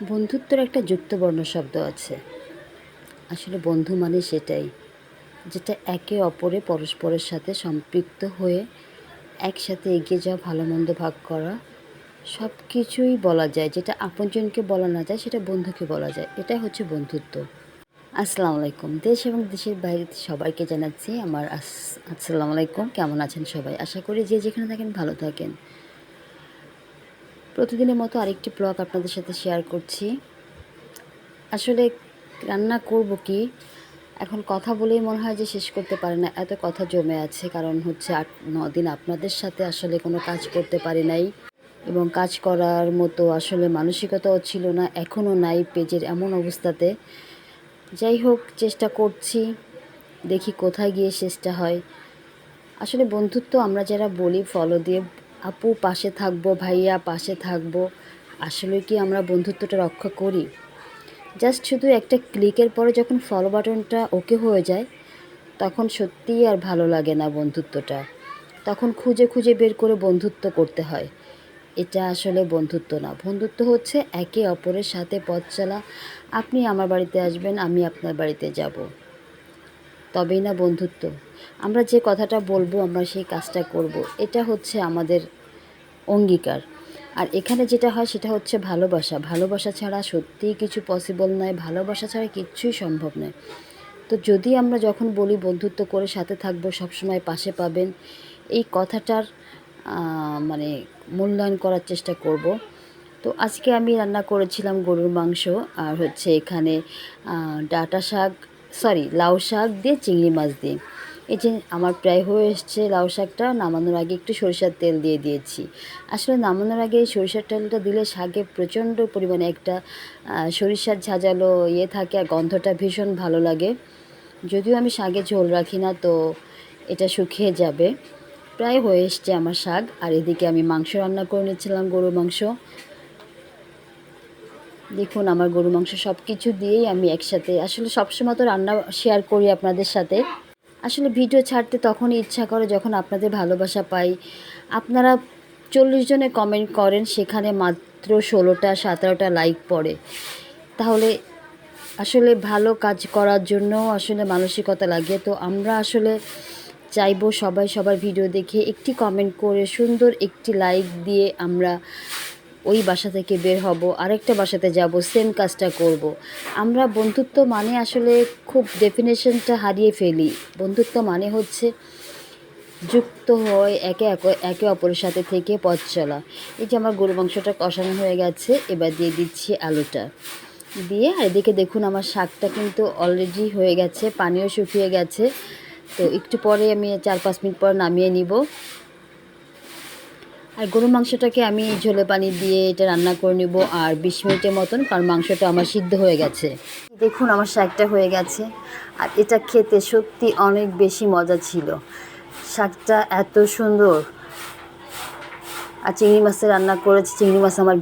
বন্ধুত্বের একটা যুক্তবর্ণ শব্দ আছে। আসলে বন্ধু মানে সেটাই, যেটা একে অপরে পরস্পরের সাথে সম্পৃক্ত হয়ে একসাথে এগিয়ে যাওয়া, ভালো মন্দ ভাগ করা, সব কিছুই বলা যায়। যেটা আপনজনকে বলা না যায় সেটা বন্ধুকে বলা যায়। এটাই হচ্ছে বন্ধুত্ব। আসসালামু আলাইকুম। দেশ এবং দেশের বাইরে সবাইকে জানাচ্ছি আমার আসসালামু আলাইকুম। কেমন আছেন সবাই? আশা করি যে যেখানে থাকেন ভালো থাকেন। প্রতিদিনের মতো আরেকটি ব্লগ আপনাদের সাথে শেয়ার করছি। আসলে রান্না করব কি, এখন কথা বলেই মনে হয় যে শেষ করতে পারি না, এত কথা জমে আছে। কারণ হচ্ছে ৮-৯ দিন আপনাদের সাথে আসলে কোনো কাজ করতে পারি নাই, এবং কাজ করার মতো আসলে মানসিকতাও ছিল না, এখনও নাই পেজের এমন অবস্থাতে। যাই হোক, চেষ্টা করছি, দেখি কোথায় গিয়ে শেষটা হয়। আসলে বন্ধুত্ব আমরা যারা বলি ফলো দিয়ে, আপু পাশে থাকবো, ভাইয়া পাশে থাকবো, আসলে কি আমরা বন্ধুত্বটা রক্ষা করি? জাস্ট শুধু একটা ক্লিকের পরে যখন ফলো বাটনটা ওকে হয়ে যায়, তখন সত্যিই আর ভালো লাগে না বন্ধুত্বটা। তখন খুঁজে খুঁজে বের করে বন্ধুত্ব করতে হয়। এটা আসলে বন্ধুত্ব না। বন্ধুত্ব হচ্ছে একে অপরের সাথে পথ চলা। আপনি আমার বাড়িতে আসবেন, আমি আপনার বাড়িতে যাব, তবেই না বন্ধুত্ব। আমরা যে কথাটা বলবো, আমরা সেই কাজটা করব, এটা হচ্ছে আমাদের অঙ্গীকার। আর এখানে যেটা হয় সেটা হচ্ছে ভালোবাসা। ভালোবাসা ছাড়া সত্যিই কিছু পসিবল নয়, ভালোবাসা ছাড়া কিচ্ছুই সম্ভব নয়। তো যদি আমরা যখন বলি বন্ধুত্ব করে সাথে থাকবো, সবসময় পাশে পাবেন, এই কথাটার মানে মূল্যায়ন করার চেষ্টা করব। তো আজকে আমি রান্না করেছিলাম গরুর মাংস, আর হচ্ছে এখানে ডাঁটা শাক, লাউ শাক দিয়ে চিংড়ি মাছ দিয়ে। এই যে আমার প্রায় হয়ে এসছে লাউ শাকটা, নামানোর আগে একটু সরিষার তেল দিয়ে দিয়েছি। আসলে নামানোর আগে এই সরিষার তেলটা দিলে শাকে প্রচণ্ড পরিমাণে একটা সরিষার ঝাঁঝালো থাকে, আর গন্ধটা ভীষণ ভালো লাগে। যদিও আমি শাকে ঝোল রাখি না, তো এটা শুকিয়ে যাবে। প্রায় হয়ে এসছে আমার শাক। আর এদিকে আমি মাংস রান্না করে নিচ্ছিলাম, গরুর মাংস। দেখুন, আমার গরু মাংস সব কিছু দিয়েই আমি একসাথে, আসলে সবসময় তো রান্না শেয়ার করি আপনাদের সাথে। আসলে ভিডিও ছাড়তে তখনই ইচ্ছা করে যখন আপনাদের ভালোবাসা পাই। আপনারা 40 জনে কমেন্ট করেন, সেখানে মাত্র 16টা-17টা লাইক পড়ে। তাহলে আসলে ভালো কাজ করার জন্য আসলে মানসিকতা লাগে। তো আমরা আসলে চাইবো সবাই সবার ভিডিও দেখে একটি কমেন্ট করে, সুন্দর একটি লাইক দিয়ে আমরা ওই বাসা থেকে বের হব, আরেকটা বাসাতে যাব, সেম কাজটা করব। আমরা বন্ধুত্ব মানে আসলে খুব ডেফিনেশনটা হারিয়ে ফেলি। বন্ধুত্ব মানে হচ্ছে যুক্ত হয় একে অপরের সাথে থেকে পথ চলা। এই যে আমার গরু মাংসটা কষানো হয়ে গেছে, এবার দিয়ে দিচ্ছি আলুটা দিয়ে। আর এদিকে দেখুন, আমার শাকটা কিন্তু অলরেডি হয়ে গেছে, পানিও শুকিয়ে গেছে। তো একটু পরে আমি 4-5 মিনিট পর নামিয়ে নিব। আর গরুর মাংসটাকে আমি ঝোলে পানি দিয়ে এটা রান্না করে নেব আর 20 মিনিটের মতন, কারণ মাংসটা আমার সিদ্ধ হয়ে গেছে। দেখুন, আমার শাকটা হয়ে গেছে, আর এটা খেতে সত্যি অনেক বেশি মজা ছিল। শাকটা এত সুন্দর। আর চিংড়ি মাছের রান্না করেছি, চিংড়ি মাছ আমার